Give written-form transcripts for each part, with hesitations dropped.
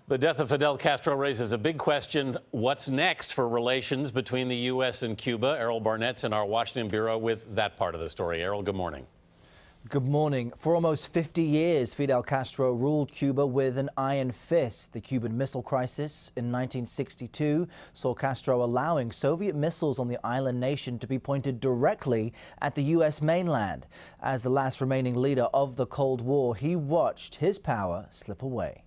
The death of Fidel Castro raises a big question. What's next for relations between the U.S. and Cuba? Errol Barnett's in our Washington bureau with that part of the story. Errol, good morning. Good morning. For almost 50 years, Fidel Castro ruled Cuba with an iron fist. The Cuban Missile Crisis in 1962 saw Castro allowing Soviet missiles on the island nation to be pointed directly at the U.S. mainland. As the last remaining leader of the Cold War, he watched his power slip away.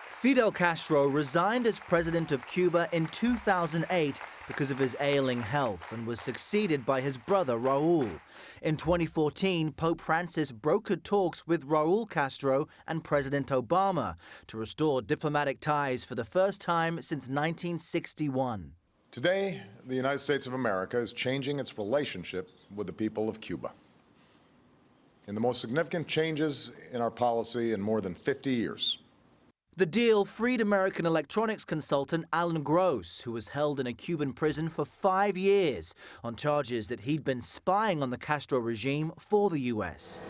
Fidel Castro resigned as president of Cuba in 2008 because of his ailing health and was succeeded by his brother Raul. In 2014, Pope Francis brokered talks with Raul Castro and President Obama to restore diplomatic ties for the first time since 1961. Today, the United States of America is changing its relationship with the people of Cuba. In the most significant changes in our policy in more than 50 years. The deal freed American electronics consultant Alan Gross, who was held in a Cuban prison for 5 years on charges that he'd been spying on the Castro regime for the U.S.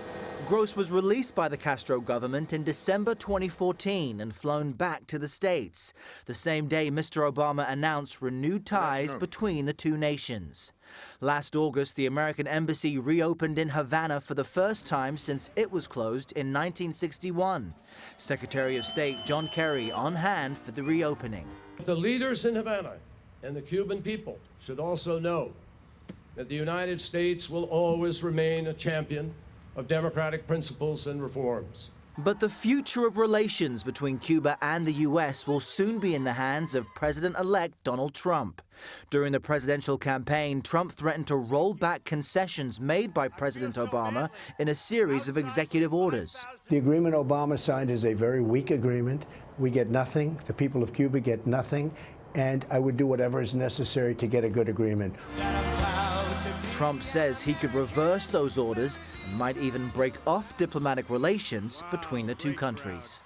Gross was released by the Castro government in December 2014 and flown back to the States, the same day Mr. Obama announced renewed ties between the two nations. Last August, the American embassy reopened in Havana for the first time since it was closed in 1961. Secretary of State John Kerry on hand for the reopening. The leaders in Havana and the Cuban people should also know that the United States will always remain a champion of democratic principles and reforms. But the future of relations between Cuba and the U.S. will soon be in the hands of President-elect Donald Trump. During the presidential campaign, Trump threatened to roll back concessions made by President Obama in a series of executive orders. The agreement Obama signed is a very weak agreement. We get nothing. The people of Cuba get nothing. And I would do whatever is necessary to get a good agreement. Trump says he could reverse those orders and might even break off diplomatic relations between the two countries.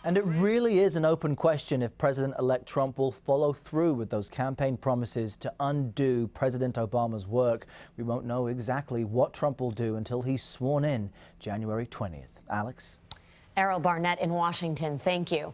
And it really is an open question if President-elect Trump will follow through with those campaign promises to undo President Obama's work. We won't know exactly what Trump will do until he's sworn in January 20th. Alex? Errol Barnett in Washington, thank you.